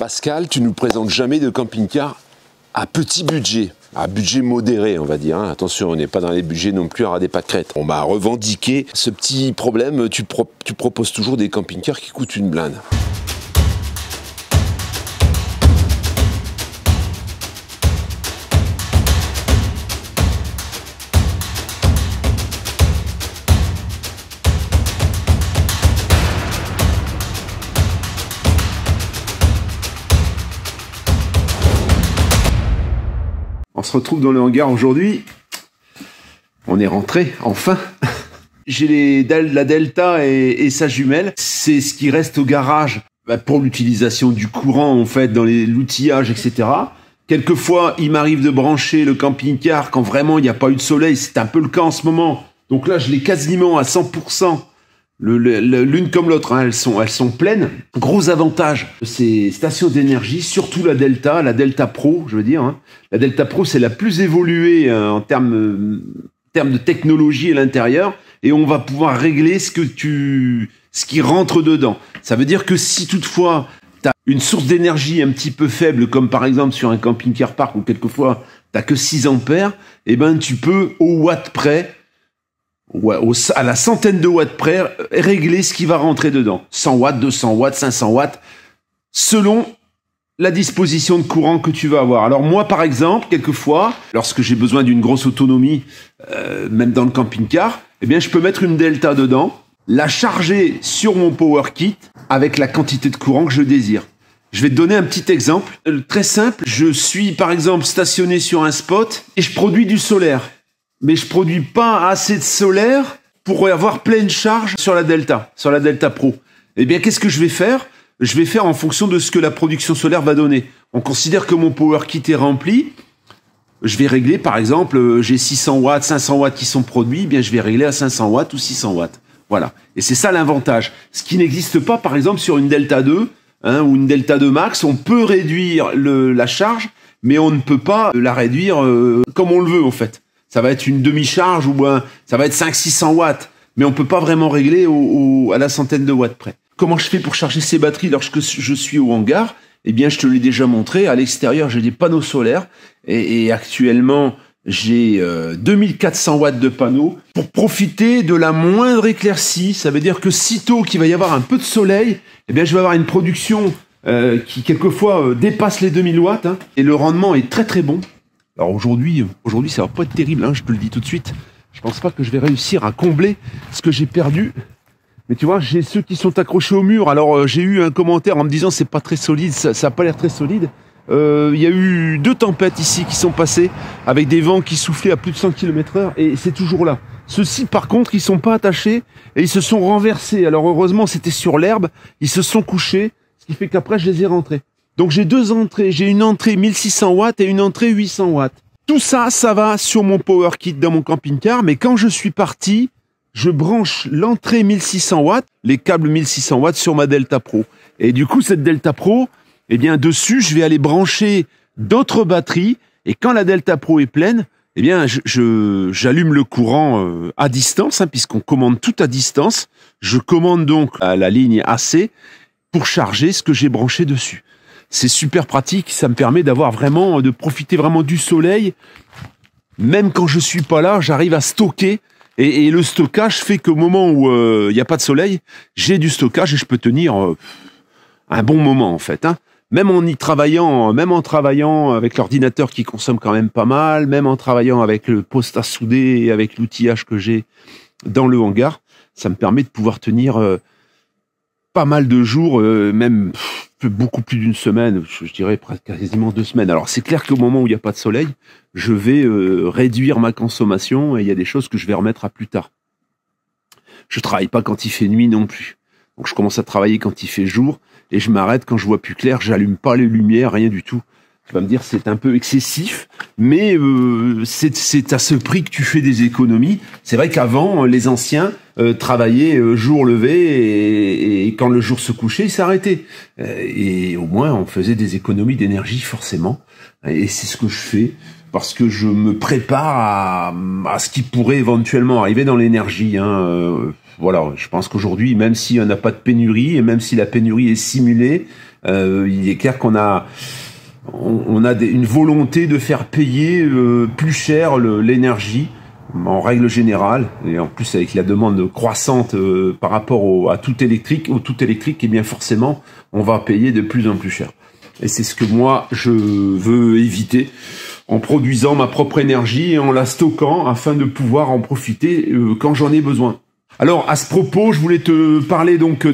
Pascal, tu nous présentes jamais de camping-car à petit budget, à budget modéré, on va dire. Hein. Attention, on n'est pas dans les budgets non plus à ras des pâquerettes. On m'a revendiqué ce petit problème. Tu proposes toujours des camping-cars qui coûtent une blinde. On se retrouve dans le hangar aujourd'hui. On est rentré, enfin. J'ai la Delta et sa jumelle. C'est ce qui reste au garage pour l'utilisation du courant, en fait, dans l'outillage, etc. Quelquefois, il m'arrive de brancher le camping-car quand vraiment il n'y a pas eu de soleil. C'est un peu le cas en ce moment. Donc là, je l'ai quasiment à 100%. L'une comme l'autre, hein, elles sont pleines. Gros avantage de ces stations d'énergie, surtout la Delta Pro, je veux dire. Hein. La Delta Pro, c'est la plus évoluée en termes de technologie à l'intérieur, et on va pouvoir régler ce qui rentre dedans. Ça veut dire que si toutefois tu as une source d'énergie un petit peu faible, comme par exemple sur un camping-car park, où quelquefois tu n'as que 6 ampères, eh ben tu peux au watt près, à la centaine de watts près, régler ce qui va rentrer dedans. 100 watts, 200 watts, 500 watts, selon la disposition de courant que tu vas avoir. Alors moi, par exemple, quelquefois, lorsque j'ai besoin d'une grosse autonomie, même dans le camping-car, eh bien, je peux mettre une Delta dedans, la charger sur mon power kit avec la quantité de courant que je désire. Je vais te donner un petit exemple. Très simple, je suis, par exemple, stationné sur un spot et je produis du solaire. Mais je produis pas assez de solaire pour avoir pleine charge sur la Delta Pro. Eh bien, qu'est-ce que je vais faire? Je vais faire en fonction de ce que la production solaire va donner. On considère que mon power kit est rempli. Je vais régler, par exemple, j'ai 600 watts, 500 watts qui sont produits, eh bien, je vais régler à 500 watts ou 600 watts. Voilà. Et c'est ça l'avantage. Ce qui n'existe pas, par exemple, sur une Delta 2, hein, ou une Delta 2 Max, on peut réduire la charge, mais on ne peut pas la réduire comme on le veut, en fait. Ça va être une demi-charge ou ça va être 500-600 watts. Mais on peut pas vraiment régler à la centaine de watts près. Comment je fais pour charger ces batteries lorsque je suis au hangar? Eh bien, je te l'ai déjà montré. À l'extérieur, j'ai des panneaux solaires. Et actuellement, j'ai 2400 watts de panneaux pour profiter de la moindre éclaircie. Ça veut dire que sitôt qu'il va y avoir un peu de soleil, eh bien, je vais avoir une production qui, quelquefois, dépasse les 2000 watts. Hein, et le rendement est très, très bon. Alors aujourd'hui, ça va pas être terrible, hein, je te le dis tout de suite. Je pense pas que je vais réussir à combler ce que j'ai perdu. Mais tu vois, j'ai ceux qui sont accrochés au mur. Alors j'ai eu un commentaire en me disant c'est pas très solide, ça a pas l'air très solide. Il y a eu 2 tempêtes ici qui sont passées avec des vents qui soufflaient à plus de 100 km/h et c'est toujours là. Ceux-ci par contre, ils sont pas attachés et ils se sont renversés. Alors heureusement, c'était sur l'herbe, ils se sont couchés, ce qui fait qu'après je les ai rentrés. Donc j'ai 2 entrées, j'ai une entrée 1600 watts et une entrée 800 watts. Tout ça, ça va sur mon power kit dans mon camping-car, mais quand je suis parti, je branche l'entrée 1600 watts, les câbles 1600 watts sur ma Delta Pro. Et du coup, cette Delta Pro, eh bien dessus, je vais aller brancher d'autres batteries, et quand la Delta Pro est pleine, eh bien j'allume le courant à distance, hein, puisqu'on commande tout à distance. Je commande donc à la ligne AC pour charger ce que j'ai branché dessus. C'est super pratique, ça me permet de profiter vraiment du soleil. Même quand je suis pas là, j'arrive à stocker. Et le stockage fait qu'au moment où il n'y a pas de soleil, j'ai du stockage et je peux tenir un bon moment en fait. Hein. Même en travaillant avec l'ordinateur qui consomme quand même pas mal, même en travaillant avec le poste à souder et avec l'outillage que j'ai dans le hangar, ça me permet de pouvoir tenir pas mal de jours, même beaucoup plus d'une semaine, je dirais presque quasiment 2 semaines. Alors c'est clair qu'au moment où il n'y a pas de soleil, je vais réduire ma consommation et il y a des choses que je vais remettre à plus tard. Je travaille pas quand il fait nuit non plus. Donc je commence à travailler quand il fait jour et je m'arrête quand je vois plus clair, j'allume pas les lumières, rien du tout. Tu vas me dire c'est un peu excessif, mais c'est à ce prix que tu fais des économies. C'est vrai qu'avant, les anciens travaillaient jour levé et quand le jour se couchait, ils s'arrêtaient. Et au moins, on faisait des économies d'énergie forcément. Et c'est ce que je fais parce que je me prépare à ce qui pourrait éventuellement arriver dans l'énergie. Hein. Voilà, je pense qu'aujourd'hui, même s'il n'y en a pas de pénurie et même si la pénurie est simulée, Il est clair qu'on a une volonté de faire payer plus cher l'énergie en règle générale, et en plus avec la demande croissante par rapport au tout électrique, et bien forcément on va payer de plus en plus cher. Et c'est ce que moi je veux éviter en produisant ma propre énergie et en la stockant afin de pouvoir en profiter quand j'en ai besoin. Alors à ce propos, je voulais te parler donc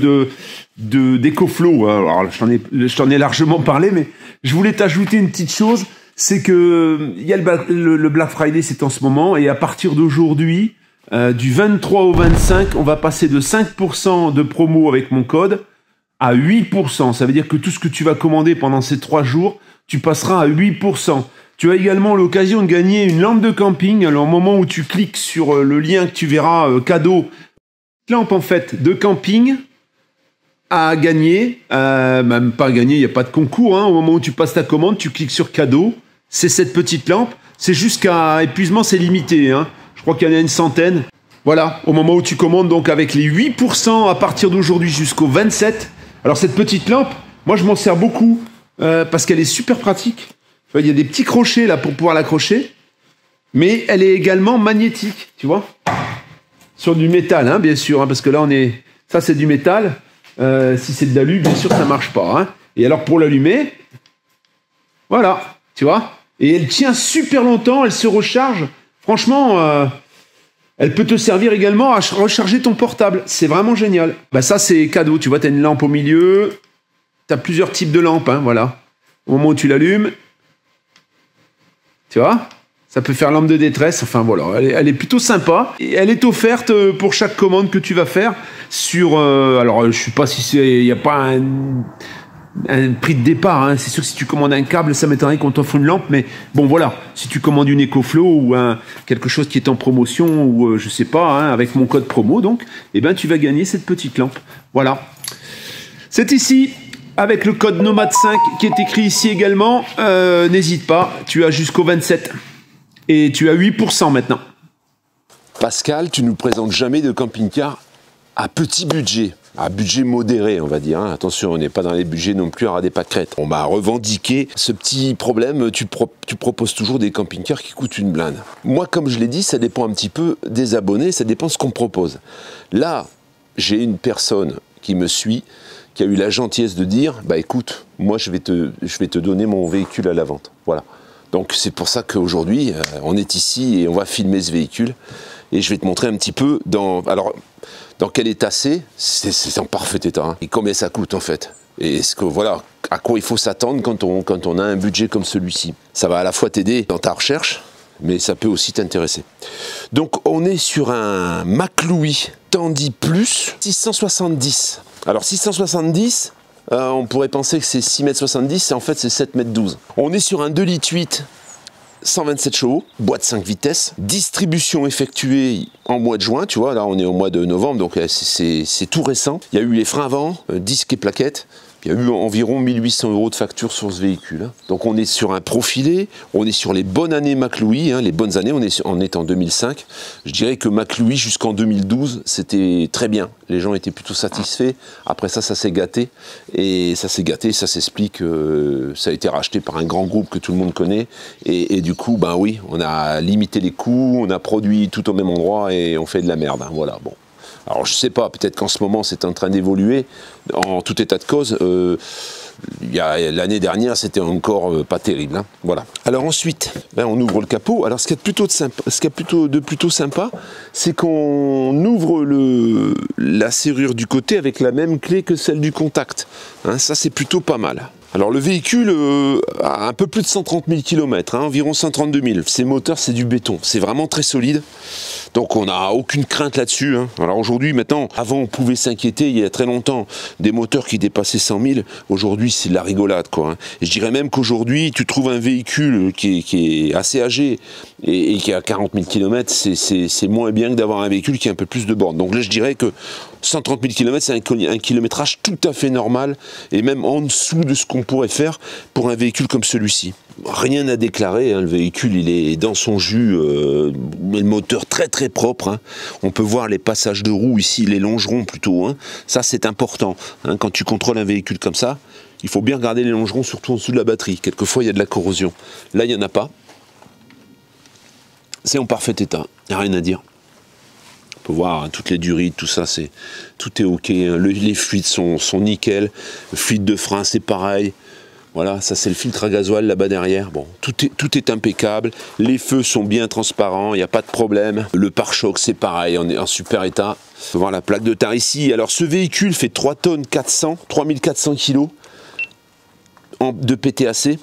d'EcoFlow. Alors je t'en ai largement parlé, mais je voulais t'ajouter une petite chose, c'est que il y a le Black Friday, c'est en ce moment, et à partir d'aujourd'hui, du 23 au 25, on va passer de 5% de promo avec mon code à 8%. Ça veut dire que tout ce que tu vas commander pendant ces 3 jours, tu passeras à 8%. Tu as également l'occasion de gagner une lampe de camping. Alors au moment où tu cliques sur le lien que tu verras, cadeau, lampe en fait de camping à gagner, même pas à gagner, il n'y a pas de concours, hein. Au moment où tu passes ta commande, tu cliques sur cadeau, c'est cette petite lampe, c'est jusqu'à épuisement, c'est limité, hein. Je crois qu'il y en a une centaine. Voilà, au moment où tu commandes, donc avec les 8% à partir d'aujourd'hui jusqu'au 27. Alors cette petite lampe, moi je m'en sers beaucoup parce qu'elle est super pratique. Il y a des petits crochets là pour pouvoir l'accrocher, mais elle est également magnétique, tu vois, sur du métal, hein, bien sûr, hein, parce que là ça c'est du métal. Si c'est de l'alu, bien sûr ça marche pas, hein. Et alors pour l'allumer, voilà, tu vois, et elle tient super longtemps, elle se recharge. Franchement, elle peut te servir également à recharger ton portable. C'est vraiment génial. Bah ça c'est cadeau, tu vois, t'as une lampe au milieu, t'as plusieurs types de lampes, hein, voilà. Au moment où tu l'allumes, tu vois, ça peut faire lampe de détresse. Enfin voilà, elle est plutôt sympa. Et elle est offerte pour chaque commande que tu vas faire sur. Alors je sais pas si il n'y a pas un prix de départ. Hein. C'est sûr que si tu commandes un câble, ça m'étonnerait qu'on t'offre une lampe. Mais bon voilà, si tu commandes une EcoFlow ou quelque chose qui est en promotion ou je sais pas, hein, avec mon code promo, donc, eh ben tu vas gagner cette petite lampe. Voilà. C'est ici. Avec le code NOMAD5 qui est écrit ici également, n'hésite pas, tu as jusqu'au 27. Et tu as 8% maintenant. Pascal, tu nous présentes jamais de camping-car à petit budget, à budget modéré, on va dire. Hein. Attention, on n'est pas dans les budgets non plus à ras des pâquerettes. On m'a revendiqué ce petit problème. Tu proposes toujours des camping-cars qui coûtent une blinde. Moi, comme je l'ai dit, ça dépend un petit peu des abonnés, ça dépend de ce qu'on propose. Là, j'ai une personne qui me suit, qui a eu la gentillesse de dire, bah écoute, moi je vais te donner mon véhicule à la vente. Voilà. Donc c'est pour ça qu'aujourd'hui, on est ici et on va filmer ce véhicule. Et je vais te montrer un petit peu dans quel état c'est en parfait état. Hein. Et combien ça coûte en fait. Et voilà, à quoi il faut s'attendre quand on a un budget comme celui-ci. Ça va à la fois t'aider dans ta recherche, mais ça peut aussi t'intéresser. Donc on est sur un McLouis Tandy Plus 670. Alors 670, on pourrait penser que c'est 6,70 m, en fait c'est 7,12 m. On est sur un 2,8 litres 127 chevaux, boîte 5 vitesses, distribution effectuée en mois de juin, tu vois, là on est au mois de novembre, donc c'est tout récent. Il y a eu les freins avant, disques et plaquettes. Il y a eu environ 1 800 € de facture sur ce véhicule. Donc on est sur un profilé, on est sur les bonnes années McLouis, hein, les bonnes années, on est en 2005. Je dirais que McLouis jusqu'en 2012, c'était très bien. Les gens étaient plutôt satisfaits. Après ça s'est gâté. Et ça s'est gâté, ça s'explique. Ça a été racheté par un grand groupe que tout le monde connaît. Et du coup, ben oui, on a limité les coûts, on a produit tout au même endroit et on fait de la merde. Hein, voilà, bon. Alors je sais pas, peut-être qu'en ce moment c'est en train d'évoluer, en tout état de cause, l'année dernière c'était encore pas terrible, hein. Voilà. Alors ensuite, là, on ouvre le capot, alors ce qu'il y a de plutôt sympa, c'est qu'on ouvre la serrure du côté avec la même clé que celle du contact, hein, ça c'est plutôt pas mal. Alors le véhicule a un peu plus de 130 000 km, hein, environ 132 000. Ses moteurs, c'est du béton, c'est vraiment très solide. Donc on n'a aucune crainte là-dessus. Hein. Alors aujourd'hui, maintenant, avant on pouvait s'inquiéter, il y a très longtemps, des moteurs qui dépassaient 100 000. Aujourd'hui, c'est de la rigolade, quoi. Hein. Et je dirais même qu'aujourd'hui, tu trouves un véhicule qui est assez âgé et qui a 40 000 km, c'est moins bien que d'avoir un véhicule qui a un peu plus de bornes. Donc là, je dirais que 130 000 km, c'est un kilométrage tout à fait normal et même en dessous de ce qu'on pourrait faire pour un véhicule comme celui-ci. Rien à déclarer, hein, le véhicule il est dans son jus, mais le moteur très très propre. Hein. On peut voir les passages de roues ici, les longerons plutôt. Hein. Ça c'est important. Hein, quand tu contrôles un véhicule comme ça, Il faut bien regarder les longerons, surtout en dessous de la batterie. Quelquefois, il y a de la corrosion. Là, il n'y en a pas. C'est en parfait état, il n'y a rien à dire. On peut voir hein, toutes les durites, tout ça, tout est ok. Hein. Les fluides sont nickel. Le fluide de frein, c'est pareil. Voilà, ça c'est le filtre à gasoil là-bas derrière. Bon, tout est impeccable. Les feux sont bien transparents, il n'y a pas de problème. Le pare-choc, c'est pareil, on est en super état. On peut voir la plaque de tare ici. Alors, ce véhicule fait 3 tonnes 400, 3400 kg de PTAC.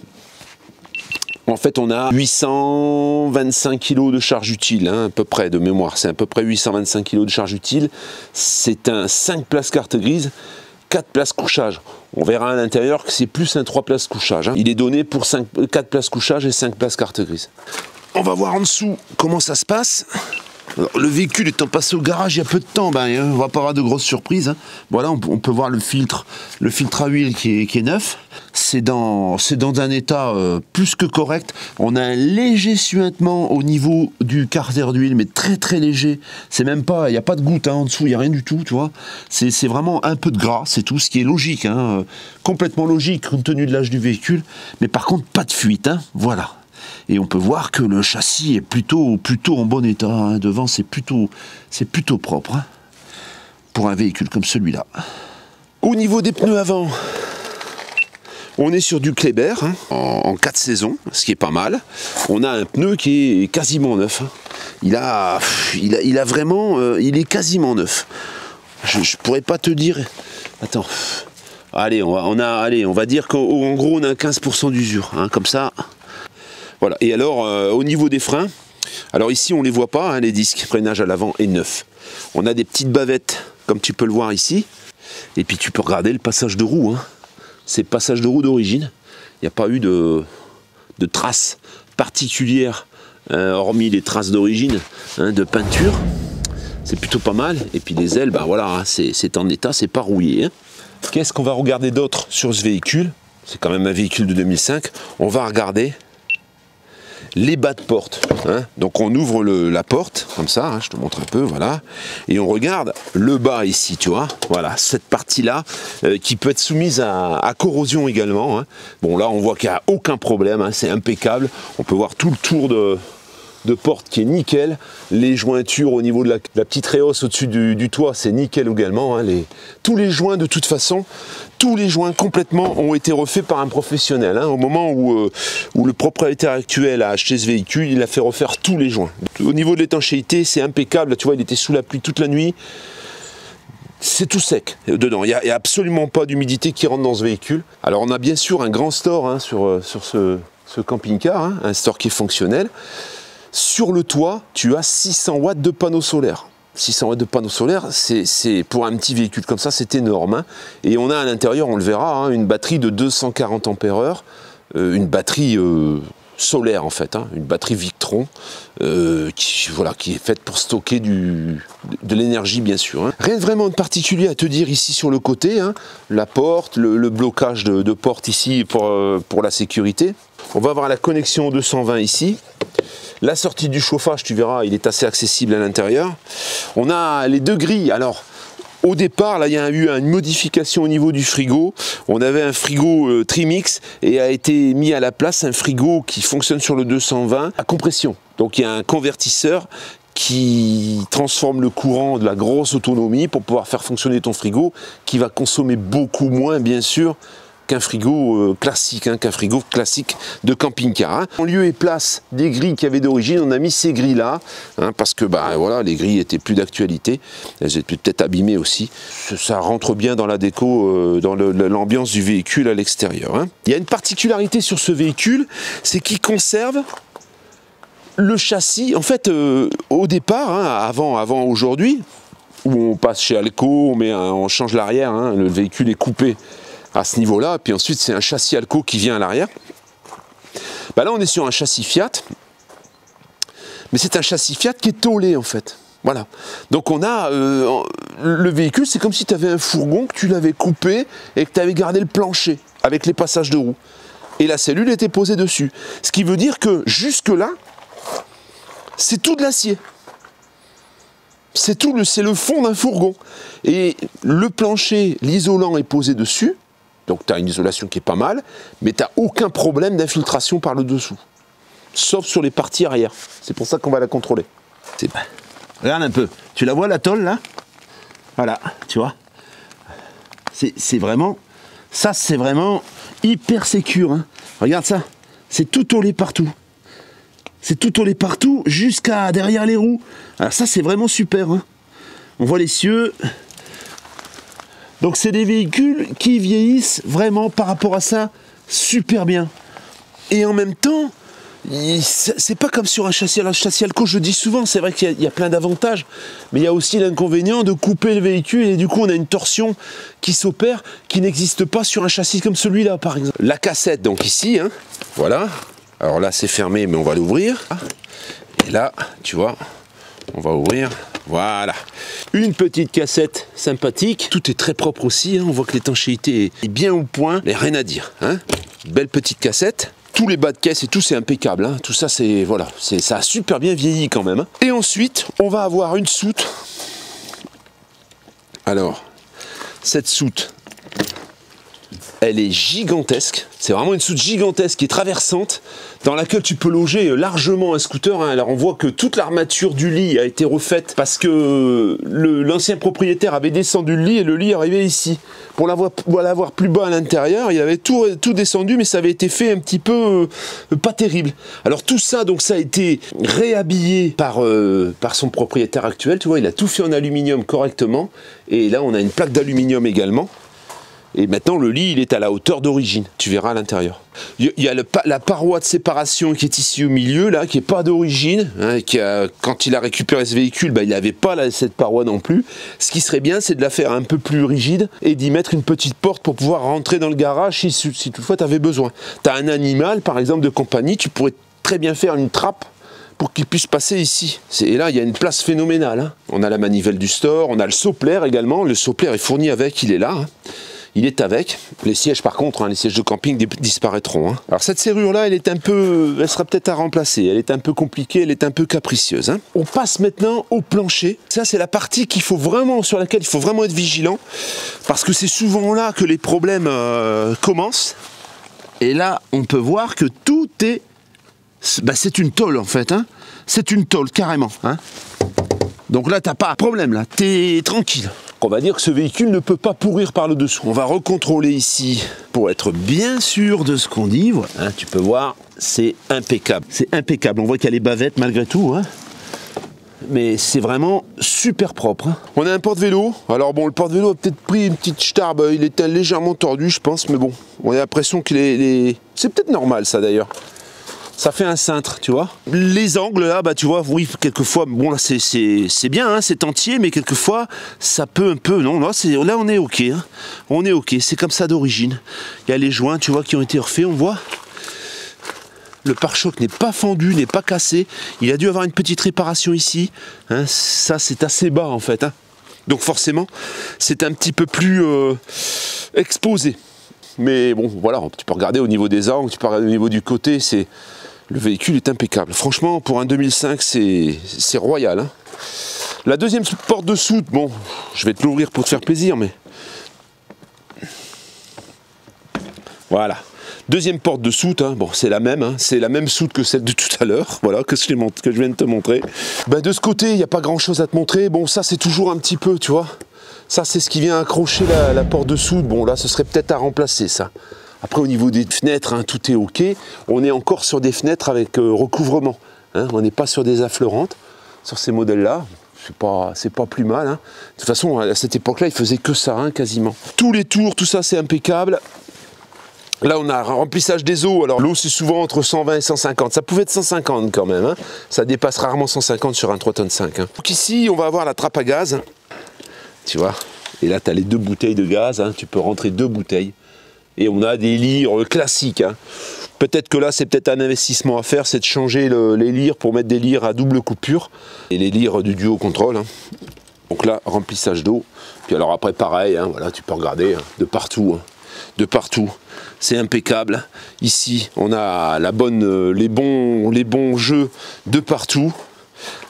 En fait, on a 825 kg de charge utile, hein, à peu près de mémoire. C'est à peu près 825 kg de charge utile. C'est un 5 places carte grise, 4 places couchage. On verra à l'intérieur que c'est plus un 3 places couchage. Hein. Il est donné pour 4 places couchage et 5 places carte grise. On va voir en dessous comment ça se passe. Alors, le véhicule étant passé au garage il y a peu de temps, on va pas avoir de grosses surprises. Hein. Voilà, on peut voir le filtre à huile qui est neuf. C'est dans un état plus que correct. On a un léger suintement au niveau du carter d'huile, mais très très léger. C'est même pas, il n'y a pas de goutte hein, en dessous, il n'y a rien du tout, tu vois. C'est vraiment un peu de gras, c'est tout, ce qui est logique, hein, complètement logique compte tenu de l'âge du véhicule. Mais par contre, pas de fuite, hein, voilà. Et on peut voir que le châssis est plutôt en bon état. Hein. Devant, c'est plutôt propre hein, pour un véhicule comme celui-là. Au niveau des pneus avant, on est sur du Kleber hein, en 4 saisons, ce qui est pas mal. On a un pneu qui est quasiment neuf. Hein. Il a vraiment, il est quasiment neuf. Je pourrais pas te dire. Attends. Allez, on va dire qu'en gros, on a 15% d'usure, hein, comme ça. Voilà. Et alors, au niveau des freins, alors ici, on ne les voit pas, hein, les disques freinage à l'avant est neuf. On a des petites bavettes, comme tu peux le voir ici. Et puis, tu peux regarder le passage de roue. Hein. C'est le passage de roue d'origine. Il n'y a pas eu de traces particulières, hormis les traces d'origine, hein, de peinture. C'est plutôt pas mal. Et puis, les ailes, voilà, hein, c'est en état, c'est pas rouillé. Hein. Qu'est-ce qu'on va regarder d'autre sur ce véhicule? C'est quand même un véhicule de 2005. On va regarder les bas de porte. Hein. Donc on ouvre la porte, comme ça, hein, je te montre un peu, voilà. Et on regarde le bas ici, tu vois. Voilà, cette partie-là, qui peut être soumise à corrosion également. Hein. Bon, là, on voit qu'il n'y a aucun problème, hein, c'est impeccable. On peut voir tout le tour de porte qui est nickel. Les jointures au niveau de la petite réhausse au-dessus du toit, c'est nickel également. Hein. Tous les joints, de toute façon, tous les joints complètement ont été refaits par un professionnel. Hein. Au moment où le propriétaire actuel a acheté ce véhicule, il a fait refaire tous les joints. Au niveau de l'étanchéité, c'est impeccable. Là, tu vois, il était sous la pluie toute la nuit. C'est tout sec dedans. Il n'y a absolument pas d'humidité qui rentre dans ce véhicule. Alors, on a bien sûr un grand store hein, sur ce camping-car, hein, un store qui est fonctionnel. Sur le toit, tu as 600 watts de panneaux solaires. 600 watts de panneaux solaires, c'est pour un petit véhicule comme ça, c'est énorme. Hein. Et on a à l'intérieur, on le verra, hein, une batterie de 240 ampères-heure, une batterie solaire en fait, hein, une batterie Victron qui est faite pour stocker de l'énergie bien sûr. Hein. Rien vraiment de particulier à te dire ici sur le côté, hein, la porte, le blocage de porte ici pour la sécurité. On va avoir la connexion 220 ici. La sortie du chauffage, tu verras, il est assez accessible à l'intérieur. On a les deux grilles. Alors, au départ, là, il y a eu une modification au niveau du frigo. On avait un frigo Trimix et a été mis à la place un frigo qui fonctionne sur le 220 à compression. Donc, il y a un convertisseur qui transforme le courant de la grosse autonomie pour pouvoir faire fonctionner ton frigo, qui va consommer beaucoup moins, bien sûr, qu'un frigo classique, hein, de camping-car. Hein. En lieu et place des grilles qu'il y avait d'origine, on a mis ces grilles-là, hein, parce que voilà, les grilles étaient plus d'actualité, elles étaient peut-être abîmées aussi. Ça rentre bien dans la déco, dans l'ambiance du véhicule à l'extérieur. Hein. Il y a une particularité sur ce véhicule, c'est qu'il conserve le châssis. En fait, au départ, hein, avant aujourd'hui, où on passe chez Alco, on change l'arrière, hein, le véhicule est coupé à ce niveau-là, puis ensuite c'est un châssis Alco qui vient à l'arrière. Là on est sur un châssis Fiat, mais c'est un châssis Fiat qui est tôlé en fait. Voilà. Donc on a le véhicule, c'est comme si tu avais un fourgon, que tu l'avais coupé et que tu avais gardé le plancher avec les passages de roues. Et la cellule était posée dessus. Ce qui veut dire que jusque-là, c'est tout de l'acier. C'est le fond d'un fourgon. Et le plancher, l'isolant est posé dessus. Donc tu as une isolation qui est pas mal, mais tu n'as aucun problème d'infiltration par le dessous. Sauf sur les parties arrière. C'est pour ça qu'on va la contrôler. Regarde un peu. Tu la vois la tôle là? Voilà, tu vois. C'est vraiment... Ça c'est vraiment hyper sécure. Hein. Regarde ça. C'est tout tôlé partout. C'est tout tôlé partout jusqu'à derrière les roues. Alors ça c'est vraiment super. Hein. On voit les cieux. Donc c'est des véhicules qui vieillissent vraiment par rapport à ça super bien. Et en même temps, c'est pas comme sur un châssis. Alors, le châssis Alco, je dis souvent, c'est vrai qu'il y a plein d'avantages, mais il y a aussi l'inconvénient de couper le véhicule et du coup on a une torsion qui s'opère qui n'existe pas sur un châssis comme celui-là par exemple. La cassette donc ici, hein, voilà. Alors là c'est fermé mais on va l'ouvrir. Et là, tu vois, on va ouvrir. Voilà, une petite cassette sympathique, tout est très propre aussi, hein. On voit que l'étanchéité est bien au point, mais rien à dire, hein. Belle petite cassette, tous les bas de caisse et tout c'est impeccable, hein. Tout ça c'est, voilà, ça a super bien vieilli quand même, hein. Et ensuite, on va avoir une soute, alors, cette soute, elle est gigantesque, c'est vraiment une soute gigantesque qui est traversante, dans laquelle tu peux loger largement un scooter. Hein. Alors on voit que toute l'armature du lit a été refaite parce que l'ancien propriétaire avait descendu le lit et le lit arrivait ici. Pour l'avoir plus bas à l'intérieur, il avait tout descendu mais ça avait été fait un petit peu pas terrible. Alors tout ça, donc ça a été réhabillé par son propriétaire actuel, tu vois, il a tout fait en aluminium correctement et là on a une plaque d'aluminium également. Et maintenant, le lit, il est à la hauteur d'origine. Tu verras à l'intérieur. Il y a la paroi de séparation qui est ici au milieu, là, qui n'est pas d'origine. Hein, quand il a récupéré ce véhicule, bah, il n'avait pas cette paroi non plus. Ce qui serait bien, c'est de la faire un peu plus rigide et d'y mettre une petite porte pour pouvoir rentrer dans le garage si toutefois tu avais besoin. Tu as un animal, par exemple, de compagnie, tu pourrais très bien faire une trappe pour qu'il puisse passer ici. Et là, il y a une place phénoménale. Hein. On a la manivelle du store, on a le soplère également. Le soplère est fourni avec, il est là. Hein. Il est avec. Les sièges, par contre, hein, les sièges de camping disparaîtront. Hein. Alors cette serrure-là, elle sera peut-être à remplacer. Elle est un peu compliquée, elle est un peu capricieuse. Hein. On passe maintenant au plancher. Ça, c'est la partie sur laquelle il faut vraiment être vigilant, parce que c'est souvent là que les problèmes commencent. Et là, on peut voir que tout est... c'est une tôle, en fait. Hein. C'est une tôle, carrément. Hein. Donc là, t'as pas de problème, là. T'es tranquille. On va dire que ce véhicule ne peut pas pourrir par le dessous. On va recontrôler ici pour être bien sûr de ce qu'on dit. Voilà, hein, tu peux voir, c'est impeccable. C'est impeccable. On voit qu'il y a les bavettes malgré tout. Hein. Mais c'est vraiment super propre. Hein. On a un porte-vélo. Alors bon, le porte-vélo a peut-être pris une petite starbe. Il était légèrement tordu, je pense. Mais bon, on a l'impression que c'est peut-être normal, ça d'ailleurs. Ça fait un cintre, tu vois. Les angles là, bah tu vois, oui, quelquefois, bon là c'est bien, hein, c'est entier, mais quelquefois ça peut un peu, non, là on est ok, hein. On est ok, c'est comme ça d'origine. Il y a les joints, tu vois, qui ont été refaits, on voit. Le pare-choc n'est pas fendu, n'est pas cassé. Il a dû avoir une petite réparation ici. Hein, ça c'est assez bas en fait. Hein. Donc forcément, c'est un petit peu plus exposé. Mais bon, voilà, tu peux regarder au niveau des angles, tu peux regarder au niveau du côté, le véhicule est impeccable. Franchement, pour un 2005, c'est royal. Hein. La deuxième porte de soute, bon, je vais te l'ouvrir pour te faire plaisir, mais... Voilà. Deuxième porte de soute, hein. Bon, c'est la même, hein. C'est la même soute que celle de tout à l'heure, voilà, que je viens de te montrer. Ben, de ce côté, il n'y a pas grand-chose à te montrer. Bon, ça, c'est toujours un petit peu, tu vois. Ça, c'est ce qui vient accrocher la porte de soute. Bon, là, ce serait peut-être à remplacer, ça. Après, au niveau des fenêtres, hein, tout est OK. On est encore sur des fenêtres avec recouvrement. Hein. On n'est pas sur des affleurantes. Sur ces modèles-là, c'est pas plus mal. Hein. De toute façon, à cette époque-là, ils faisaient que ça, hein, quasiment. Tous les tours, tout ça, c'est impeccable. Là, on a un remplissage des eaux. Alors, l'eau, c'est souvent entre 120 et 150. Ça pouvait être 150 quand même. Hein. Ça dépasse rarement 150 sur un 3,5 tonnes. Hein. Donc ici, on va avoir la trappe à gaz. Tu vois. Et là, tu as les 2 bouteilles de gaz. Hein. Tu peux rentrer 2 bouteilles. Et on a des lyres classiques. Hein. Peut-être que là, c'est peut-être un investissement à faire, c'est de changer les lyres pour mettre des lyres à double coupure. Et les lyres du duo contrôle. Hein. Donc là, remplissage d'eau. Puis alors après, pareil, hein, voilà, tu peux regarder hein, de partout. Hein. De partout. C'est impeccable. Ici, on a les bons jeux de partout.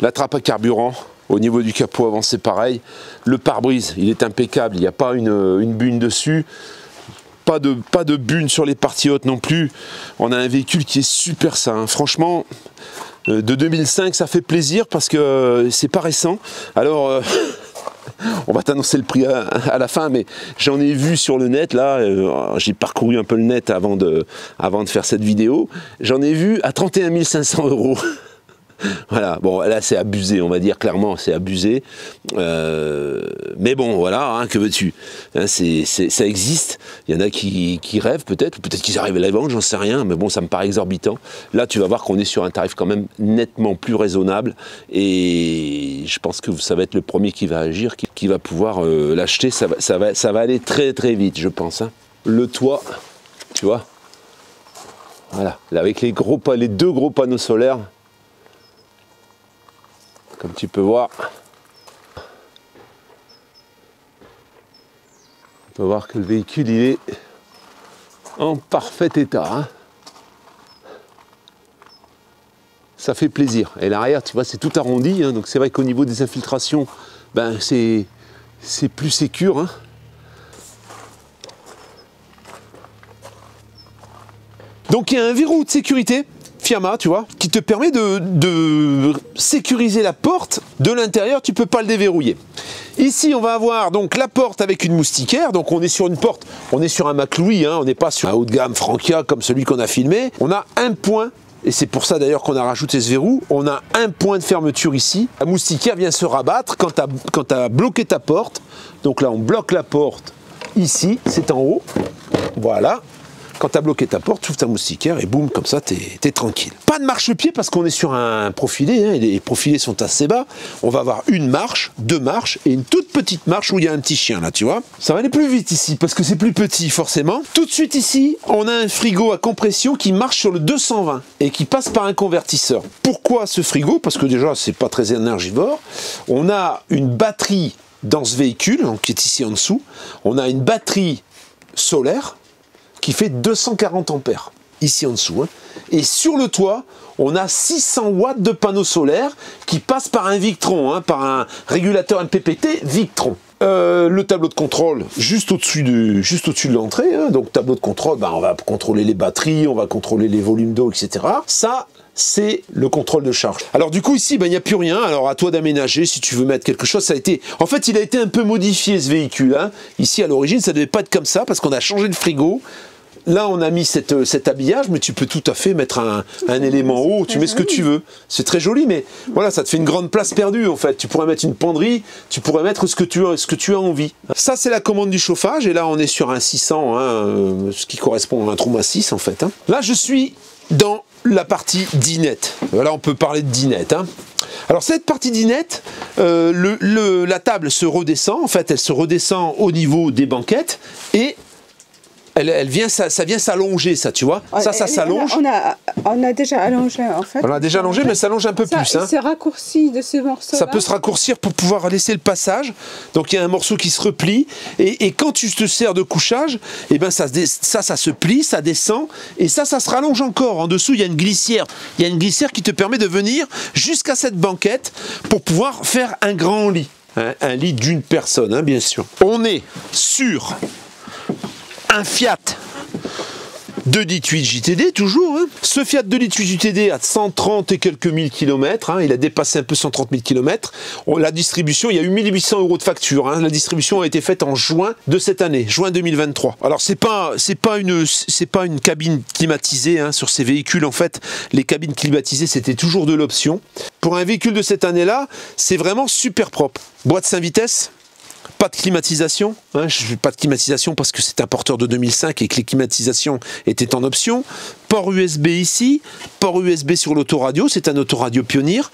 La trappe à carburant. Au niveau du capot avant, c'est pareil. Le pare-brise, il est impeccable. Il n'y a pas une bune dessus. Pas de bune sur les parties hautes non plus. On a un véhicule qui est super sain, hein. Franchement, de 2005, ça fait plaisir parce que c'est pas récent. Alors, on va t'annoncer le prix à la fin, mais j'en ai vu sur le net, là, j'ai parcouru un peu le net avant de faire cette vidéo. J'en ai vu à 31 500 €. Voilà, bon là c'est abusé, on va dire clairement, c'est abusé, mais bon voilà, hein, que veux-tu, hein, ça existe. Il y en a qui rêvent peut-être qu'ils arrivent à la vendre, j'en sais rien, mais bon ça me paraît exorbitant. Là tu vas voir qu'on est sur un tarif quand même nettement plus raisonnable, et je pense que ça va être le premier qui va agir, qui va pouvoir l'acheter. Ça va aller très très vite, je pense, hein. Le toit, tu vois, voilà, là, avec les deux gros panneaux solaires. Comme tu peux voir, on peut voir que le véhicule il est en parfait état, hein. Ça fait plaisir. Et l'arrière, tu vois, c'est tout arrondi, hein, donc c'est vrai qu'au niveau des infiltrations, ben c'est plus sécure, hein. Donc il y a un verrou de sécurité Fiamma, tu vois, qui te permet de sécuriser la porte de l'intérieur. Tu peux pas le déverrouiller. Ici, on va avoir donc la porte avec une moustiquaire. Donc on est sur une porte, on est sur un McLouis, hein, on n'est pas sur un haut de gamme Frankia comme celui qu'on a filmé. On a un point, et c'est pour ça d'ailleurs qu'on a rajouté ce verrou. On a un point de fermeture ici. La moustiquaire vient se rabattre quand tu as bloqué ta porte. Donc là, on bloque la porte ici, c'est en haut. Voilà. Quand tu as bloqué ta porte, tu ouvres ta moustiquaire et boum, comme ça, t'es tranquille. Pas de marche-pied parce qu'on est sur un profilé, hein, et les profilés sont assez bas. On va avoir une marche, deux marches et une toute petite marche où il y a un petit chien, là, tu vois. Ça va aller plus vite ici parce que c'est plus petit, forcément. Tout de suite ici, on a un frigo à compression qui marche sur le 220 et qui passe par un convertisseur. Pourquoi ce frigo? Parce que déjà, c'est pas très énergivore. On a une batterie dans ce véhicule, donc, qui est ici en dessous. On a une batterie solaire qui fait 240 ampères, ici en dessous, hein. Et sur le toit, on a 600 watts de panneaux solaires qui passent par un Victron, hein, par un régulateur MPPT Victron. Le tableau de contrôle juste au-dessus de l'entrée, hein. Donc tableau de contrôle, on va contrôler les batteries, on va contrôler les volumes d'eau, etc. Ça, c'est le contrôle de charge. Alors du coup ici, il n'y a plus rien. Alors à toi d'aménager si tu veux mettre quelque chose. En fait, il a été un peu modifié ce véhicule, hein. Ici à l'origine, ça devait pas être comme ça parce qu'on a changé le frigo. Là, on a mis cet habillage, mais tu peux tout à fait mettre un élément haut, tu mets ce que tu veux. C'est très joli, mais voilà, ça te fait une grande place perdue, en fait. Tu pourrais mettre une penderie, tu pourrais mettre ce que tu as envie. Ça, c'est la commande du chauffage, et là, on est sur un 600, hein, ce qui correspond à un Trauma 6, en fait, hein. Là, je suis dans la partie dinette. Voilà, on peut parler de dinette, hein. Alors cette partie dinette, la table se redescend, en fait, elle se redescend au niveau des banquettes, et ça vient s'allonger, ça, tu vois. Ça s'allonge. On a déjà allongé, en fait. On a déjà allongé, mais ça s'allonge un peu plus. Hein. C'est raccourci de ce morceau. Ça peut se raccourcir pour pouvoir laisser le passage. Donc il y a un morceau qui se replie. Et quand tu te sers de couchage, eh ben ça se plie, ça descend. Et ça se rallonge encore. En dessous, il y a une glissière. Il y a une glissière qui te permet de venir jusqu'à cette banquette pour pouvoir faire un grand lit. Hein, un lit d'une personne, hein, bien sûr. On est sur un Fiat 2.8 JTD, toujours. Hein. Ce Fiat 2.8 JTD a 130 et quelques mille kilomètres. Hein. Il a dépassé un peu 130 000 kilomètres. La distribution, il y a eu 1800 € de facture. Hein. La distribution a été faite en juin de cette année, juin 2023. Alors, c'est pas une cabine climatisée, hein. Sur ces véhicules, en fait, les cabines climatisées, c'était toujours de l'option. Pour un véhicule de cette année-là, c'est vraiment super propre. Boîte 5 vitesses. Pas de climatisation, hein, pas de climatisation parce que c'est un porteur de 2005 et que les climatisations étaient en option. Port USB ici, port USB sur l'autoradio, c'est un autoradio Pioneer.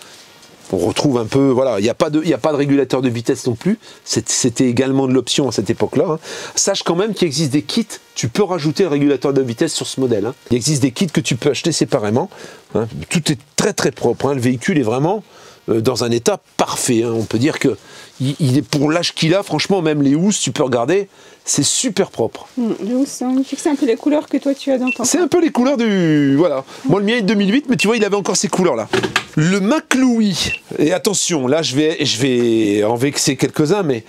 On retrouve un peu, voilà, il n'y a pas de régulateur de vitesse non plus. C'était également de l'option à cette époque-là. Hein. Sache quand même qu'il existe des kits, tu peux rajouter un régulateur de vitesse sur ce modèle. Hein. Il existe des kits que tu peux acheter séparément. Hein. Tout est très très propre. Hein. Le véhicule est vraiment dans un état parfait. Hein. On peut dire que il est pour l'âge qu'il a, franchement, même les housses, tu peux regarder, c'est super propre. Les housses, c'est un peu les couleurs que toi tu as dans ton... C'est un peu les couleurs du... Voilà. Moi, le mien est de 2008, mais tu vois, il avait encore ces couleurs-là. Le McLouis, et attention, là, je vais en vexer quelques-uns, mais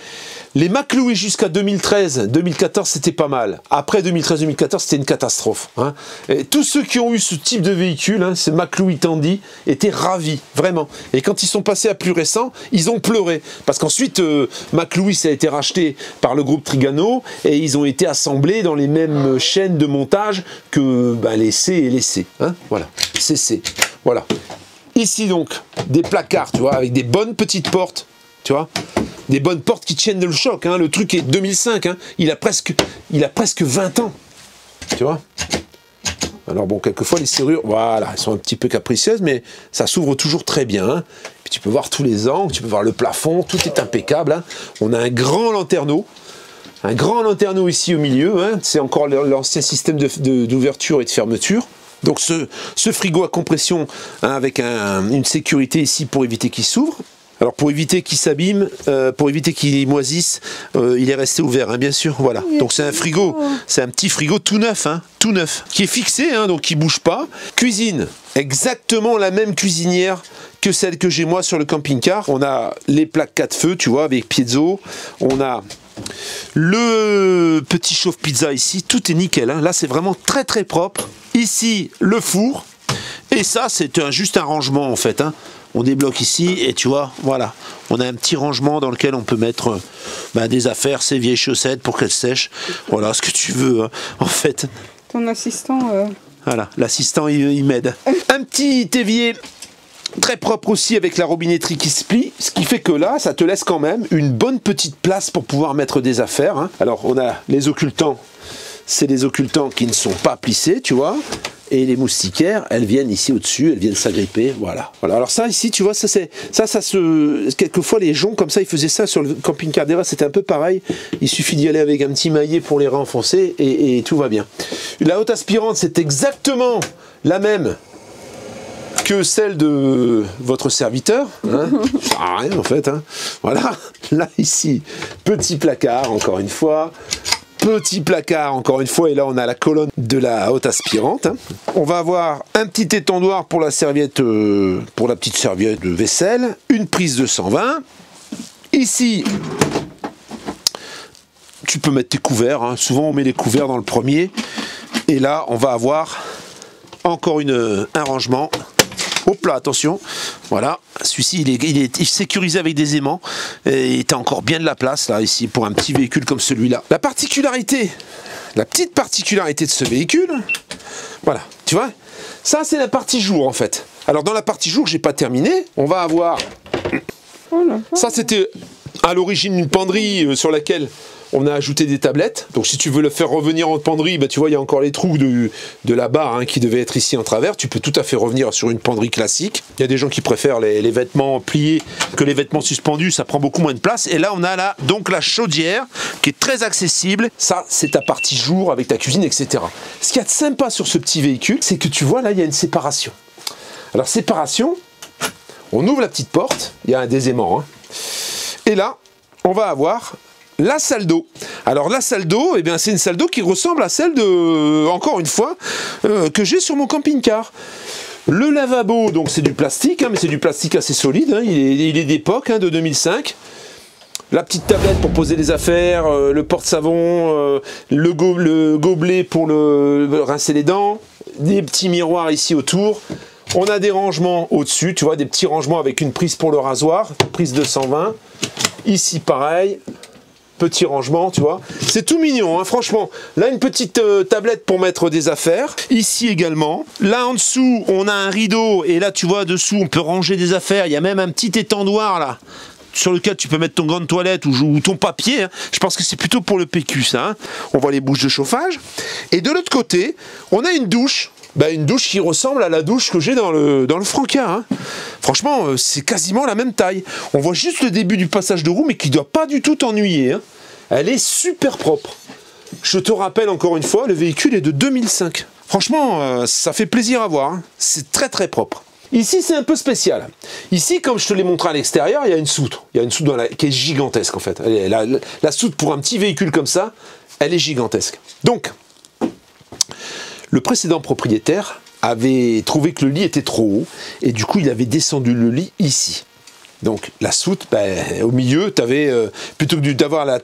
Les McLouis jusqu'à 2013, 2014, c'était pas mal. Après 2013-2014, c'était une catastrophe. Hein. Et tous ceux qui ont eu ce type de véhicule, hein, ces McLouis Tandy, étaient ravis, vraiment. Et quand ils sont passés à plus récent, ils ont pleuré. Parce qu'ensuite, McLouis a été racheté par le groupe Trigano et ils ont été assemblés dans les mêmes chaînes de montage que les C et les C. Hein. Voilà, CC. Voilà. Ici donc, des placards, tu vois, avec des bonnes petites portes. Tu vois, des bonnes portes qui tiennent le choc, hein. Le truc est 2005, hein. Il a presque 20 ans, tu vois. Alors bon, quelquefois les serrures, voilà, elles sont un petit peu capricieuses, mais ça s'ouvre toujours très bien, hein. Puis tu peux voir tous les angles, tu peux voir le plafond, tout est impeccable, hein. On a un grand lanterneau ici au milieu, hein. C'est encore l'ancien système d'ouverture et de fermeture. Donc ce frigo à compression, hein, avec une sécurité ici pour éviter qu'il s'ouvre. Alors pour éviter qu'il s'abîme, pour éviter qu'il moisisse, il est resté ouvert, hein, bien sûr. Voilà. Donc c'est un frigo, c'est un petit frigo tout neuf, hein, tout neuf, qui est fixé, hein, donc qui bouge pas. Cuisine, exactement la même cuisinière que celle que j'ai moi sur le camping-car. On a les plaques 4 feux, tu vois, avec piezo. On a le petit chauffe-pizza ici, tout est nickel. Hein. Là c'est vraiment très très propre. Ici le four, et ça c'est juste un rangement en fait. Hein. On débloque ici et tu vois, voilà, on a un petit rangement dans lequel on peut mettre des affaires, ses vieilles chaussettes pour qu'elles sèchent. Voilà, ce que tu veux, hein, en fait. Ton assistant... Voilà, l'assistant, il m'aide. Un petit évier très propre aussi avec la robinetterie qui se plie, ce qui fait que là, ça te laisse quand même une bonne petite place pour pouvoir mettre des affaires. Hein. Alors, on a les occultants, c'est des occultants qui ne sont pas plissés, tu vois. Et les moustiquaires, elles viennent ici au-dessus, elles viennent s'agripper, voilà. Alors ça ici, tu vois, quelquefois les joncs comme ça, ils faisaient ça sur le camping-car d'Eva, c'était un peu pareil. Il suffit d'y aller avec un petit maillet pour les renfoncer et tout va bien. La haute aspirante, c'est exactement la même que celle de votre serviteur, hein. Ça sert à rien en fait, hein. Voilà. Là ici, petit placard, encore une fois. Petit placard, encore une fois, et là on a la colonne de la haute aspirante. Hein. On va avoir un petit étendoir pour la serviette, pour la petite serviette de vaisselle, une prise de 120. Ici, tu peux mettre tes couverts. Hein. Souvent on met les couverts dans le premier. Et là, on va avoir encore un rangement. Hop là, attention, voilà, celui-ci il est sécurisé avec des aimants et tu as encore bien de la place là ici pour un petit véhicule comme celui-là. La petite particularité de ce véhicule, voilà, tu vois, ça c'est la partie jour en fait. Alors dans la partie jour, j'ai pas terminé, on va avoir, ça c'était à l'origine une penderie sur laquelle on a ajouté des tablettes. Donc si tu veux le faire revenir en penderie, tu vois, il y a encore les trous de la barre, hein, qui devaient être ici en travers. Tu peux tout à fait revenir sur une penderie classique. Il y a des gens qui préfèrent les vêtements pliés que les vêtements suspendus, ça prend beaucoup moins de place. Et là, on a donc la chaudière qui est très accessible. Ça, c'est ta partie jour avec ta cuisine, etc. Ce qu'il y a de sympa sur ce petit véhicule, c'est que tu vois, là, il y a une séparation. Alors, séparation, on ouvre la petite porte, il y a des aimants, hein. Et là, on va avoir la salle d'eau. Alors la salle d'eau, c'est une salle d'eau qui ressemble à celle de, encore une fois, que j'ai sur mon camping-car. Le lavabo, donc c'est du plastique, hein, mais c'est du plastique assez solide, hein, il est d'époque, hein, de 2005. La petite tablette pour poser les affaires, le porte-savon, le gobelet pour rincer les dents, des petits miroirs ici autour. On a des rangements au-dessus, tu vois, des petits rangements avec une prise pour le rasoir, prise de 120. Ici pareil. Petit rangement, tu vois. C'est tout mignon, hein, franchement. Là, une petite tablette pour mettre des affaires. Ici également. Là, en dessous, on a un rideau. Et là, tu vois, dessous, on peut ranger des affaires. Il y a même un petit étendoir, là, sur lequel tu peux mettre ton gant de toilette ou ton papier. Hein. Je pense que c'est plutôt pour le PQ, ça. Hein. On voit les bouches de chauffage. Et de l'autre côté, on a une douche. Une douche qui ressemble à la douche que j'ai dans le Franca. Hein. Franchement, c'est quasiment la même taille. On voit juste le début du passage de roue, mais qui ne doit pas du tout t'ennuyer. Hein. Elle est super propre. Je te rappelle encore une fois, le véhicule est de 2005. Franchement, ça fait plaisir à voir. Hein. C'est très très propre. Ici, c'est un peu spécial. Ici, comme je te l'ai montré à l'extérieur, il y a une soute. Il y a une soute qui est gigantesque en fait. La soute pour un petit véhicule comme ça, elle est gigantesque. Donc, le précédent propriétaire avait trouvé que le lit était trop haut et du coup il avait descendu le lit ici. Donc la soute, au milieu, t'avais, plutôt que d'avoir la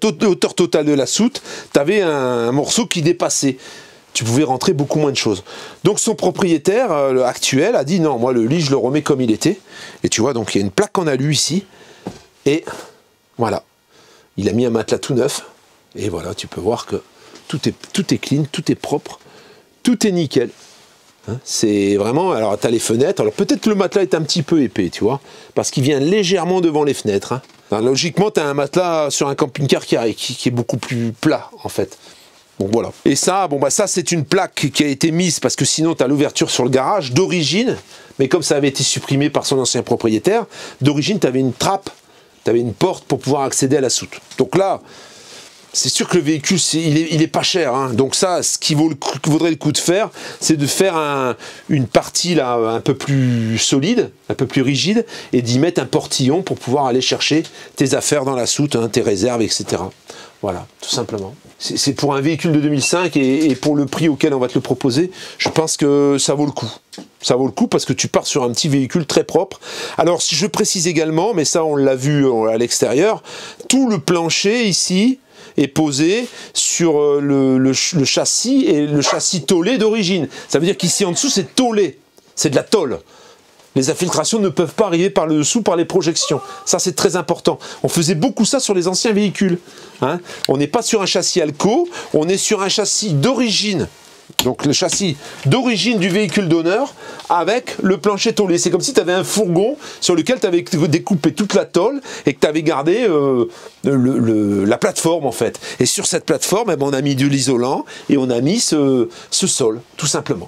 hauteur totale de la soute, tu avais un morceau qui dépassait. Tu pouvais rentrer beaucoup moins de choses. Donc son propriétaire actuel a dit non, moi le lit je le remets comme il était. Et tu vois, donc il y a une plaque en alu ici. Et voilà, il a mis un matelas tout neuf. Et voilà, tu peux voir que tout est clean, tout est propre, tout est nickel. Hein, c'est vraiment, alors tu as les fenêtres, alors peut-être que le matelas est un petit peu épais, tu vois, parce qu'il vient légèrement devant les fenêtres. Hein. Alors, logiquement, tu as un matelas sur un camping-car qui est beaucoup plus plat, en fait. Donc voilà. Et ça, ça c'est une plaque qui a été mise parce que sinon tu as l'ouverture sur le garage d'origine, mais comme ça avait été supprimé par son ancien propriétaire, d'origine tu avais une trappe, tu avais une porte pour pouvoir accéder à la soute. Donc là, c'est sûr que le véhicule, il est pas cher. Hein. Donc ça, ce qui vaudrait le coup de faire, c'est de faire une partie là un peu plus solide, un peu plus rigide, et d'y mettre un portillon pour pouvoir aller chercher tes affaires dans la soute, hein, tes réserves, etc. Voilà, tout simplement. C'est pour un véhicule de 2005 et pour le prix auquel on va te le proposer, je pense que ça vaut le coup. Ça vaut le coup parce que tu pars sur un petit véhicule très propre. Alors, si je précise également, mais ça on l'a vu à l'extérieur, tout le plancher ici est posé sur le châssis et le châssis tôlé d'origine. Ça veut dire qu'ici en dessous c'est tôlé, c'est de la tôle. Les infiltrations ne peuvent pas arriver par le dessous, par les projections. Ça, c'est très important. On faisait beaucoup ça sur les anciens véhicules. Hein. On n'est pas sur un châssis Alco, on est sur un châssis d'origine. Donc le châssis d'origine du véhicule d'honneur avec le plancher tôlé. C'est comme si tu avais un fourgon sur lequel tu avais découpé toute la tôle et que tu avais gardé la plateforme en fait. Et sur cette plateforme, on a mis de l'isolant et on a mis ce sol, tout simplement.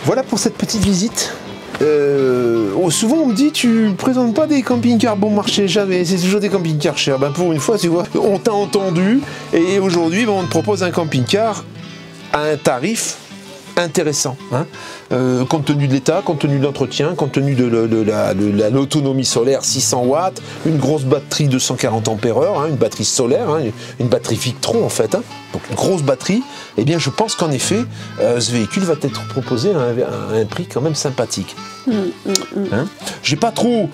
Voilà pour cette petite visite. Souvent on me dit tu présentes pas des camping-cars bon marché, jamais, c'est toujours des camping-cars chers. Pour une fois, tu vois, on t'a entendu et aujourd'hui on te propose un camping-car à un tarif intéressant, hein, compte tenu de l'état, compte tenu de l'entretien, compte tenu de l'autonomie solaire 600 watts, une grosse batterie de 140 ampères-heure, hein, une batterie solaire, hein, une batterie Victron en fait, hein, donc une grosse batterie. Eh bien je pense qu'en effet ce véhicule va être proposé à un prix quand même sympathique. Hein, j'ai pas trop...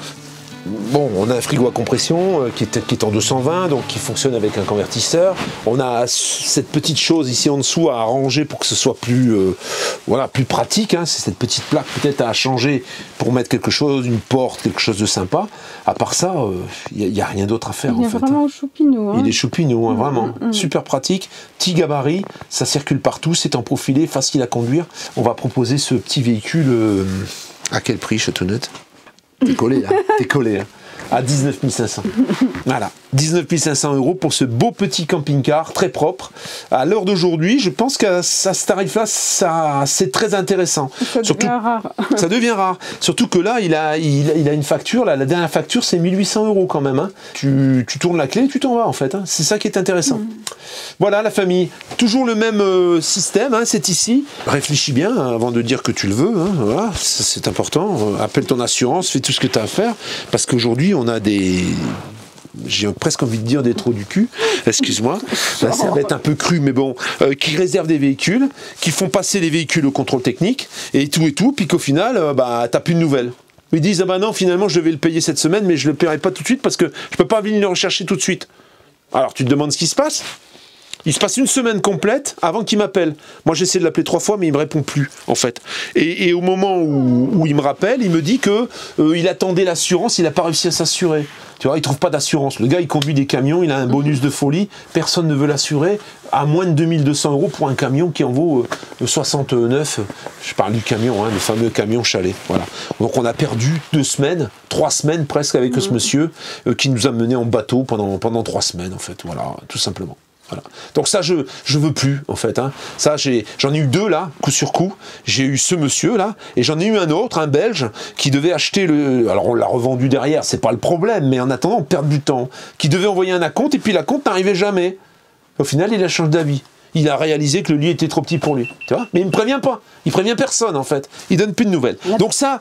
Bon, on a un frigo à compression qui est en 220, donc qui fonctionne avec un convertisseur. On a cette petite chose ici en dessous à arranger pour que ce soit plus pratique. Hein. C'est cette petite plaque peut-être à changer pour mettre quelque chose, une porte, quelque chose de sympa. À part ça, il n'y a rien d'autre à faire. Il est vraiment choupinou. Hein. Il est choupinou, hein, vraiment. Super pratique, petit gabarit, ça circule partout, c'est en profilé, facile à conduire. On va proposer ce petit véhicule à quel prix, Châteauneuf ? T'es collé, là. T'es collé, hein. À 19 500. Voilà. 19 500 € pour ce beau petit camping-car très propre. À l'heure d'aujourd'hui, je pense qu'à ce tarif-là, c'est très intéressant. Ça devient rare. Ça devient rare. Surtout que là, il a une facture. Là, la dernière facture, c'est 1 800 € quand même. Hein. Tu tournes la clé et tu t'en vas en fait. Hein. C'est ça qui est intéressant. Voilà la famille. Toujours le même système, hein, c'est ici. Réfléchis bien avant de dire que tu le veux. Hein. Voilà, c'est important. Appelle ton assurance, fais tout ce que tu as à faire. Parce qu'aujourd'hui, on a j'ai presque envie de dire des trous du cul, excuse-moi, là, ça va être un peu cru, mais bon, qui réservent des véhicules, qui font passer les véhicules au contrôle technique, et tout, puis qu'au final, t'as plus de nouvelles. Ils disent, ah bah non, finalement, je devais le payer cette semaine, mais je le paierai pas tout de suite parce que je peux pas venir le rechercher tout de suite. Alors, tu te demandes ce qui se passe ? Il se passe une semaine complète avant qu'il m'appelle. Moi, j'essaie de l'appeler 3 fois, mais il me répond plus, en fait. Et au moment où il me rappelle, il me dit que il attendait l'assurance, il n'a pas réussi à s'assurer. Tu vois, il trouve pas d'assurance. Le gars, il conduit des camions, il a un bonus de folie, personne ne veut l'assurer, à moins de 2 200 € pour un camion qui en vaut 69. Je parle du camion, hein, le fameux camion chalet. Voilà. Donc, on a perdu 2 semaines, 3 semaines presque avec ce monsieur qui nous a menés en bateau pendant 3 semaines, en fait. Voilà, tout simplement. Voilà. Donc ça, je veux plus, en fait. Hein. Ça, j'en ai eu 2, là, coup sur coup. J'ai eu ce monsieur, là, et j'en ai eu un autre, un Belge, qui devait acheter alors, on l'a revendu derrière, c'est pas le problème, mais en attendant, on perd du temps. Qui devait envoyer un acompte, et puis l'acompte n'arrivait jamais. Au final, il a changé d'avis. Il a réalisé que le lit était trop petit pour lui. Tu vois ? Mais il me prévient pas. Il prévient personne, en fait. Il donne plus de nouvelles. Donc ça,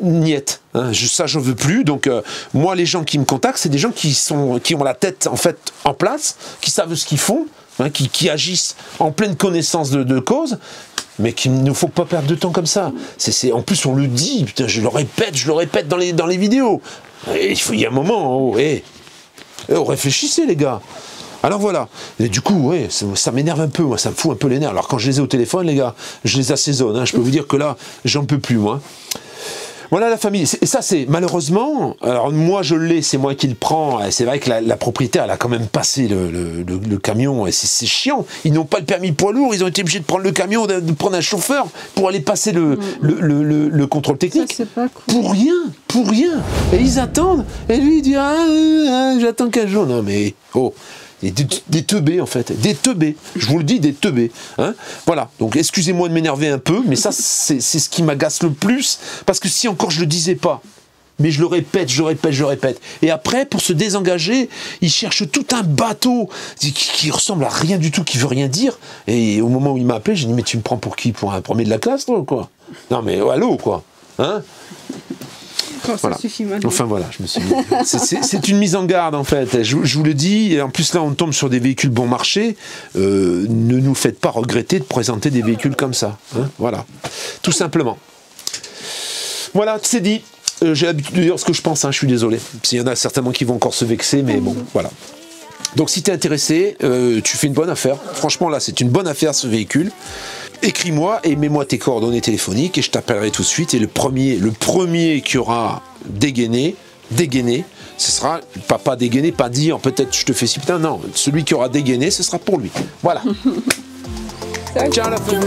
niette. Hein, ça, j'en veux plus. Donc, moi, les gens qui me contactent, c'est des gens qui ont la tête, en fait, en place, qui savent ce qu'ils font, hein, qui agissent en pleine connaissance de cause, mais qu'il ne faut pas perdre de temps comme ça. En plus, on le dit. Putain, je le répète dans les vidéos. Il y a un moment, réfléchissez, les gars. Alors voilà, et du coup, ouais, ça m'énerve un peu, moi, ça me fout un peu les nerfs. Alors quand je les ai au téléphone, les gars, je les assaisonne, hein. Je peux vous dire que là, j'en peux plus, moi. Voilà la famille, et ça c'est malheureusement, alors moi je l'ai, c'est moi qui le prends, c'est vrai que la propriétaire, elle a quand même passé le camion, et c'est chiant, ils n'ont pas le permis poids lourd, ils ont été obligés de prendre le camion, de prendre un chauffeur pour aller passer le contrôle technique. Ça, c'est pas cool. Pour rien, et ils attendent, et lui il dit, j'attends 15 jours, non mais, des teubés en fait, des teubés, je vous le dis, des teubés, hein. Voilà, donc excusez-moi de m'énerver un peu, mais ça c'est ce qui m'agace le plus, parce que si encore je le disais pas, mais je le répète, et après pour se désengager, il cherche tout un bateau qui ressemble à rien du tout, qui veut rien dire, et au moment où il m'a appelé, j'ai dit mais tu me prends pour qui? Pour un premier de la classe, toi, quoi? Non mais allô, quoi, hein? Voilà. Ça suffit maintenant. Enfin voilà, je me suis dit, c'est une mise en garde en fait, je vous le dis, et en plus là on tombe sur des véhicules bon marché, ne nous faites pas regretter de présenter des véhicules comme ça, hein, voilà, tout simplement. Voilà, c'est dit, j'ai l'habitude de dire ce que je pense, hein, je suis désolé, s'il y en a certainement qui vont encore se vexer, mais bon, voilà. Donc si tu es intéressé, tu fais une bonne affaire, franchement là c'est une bonne affaire ce véhicule. Écris-moi et mets-moi tes coordonnées téléphoniques et je t'appellerai tout de suite. Et le premier qui aura dégainé, ce sera pas dégainé, pas dire peut-être je te fais si putain, non, celui qui aura dégainé, ce sera pour lui. Voilà. Ciao la fin.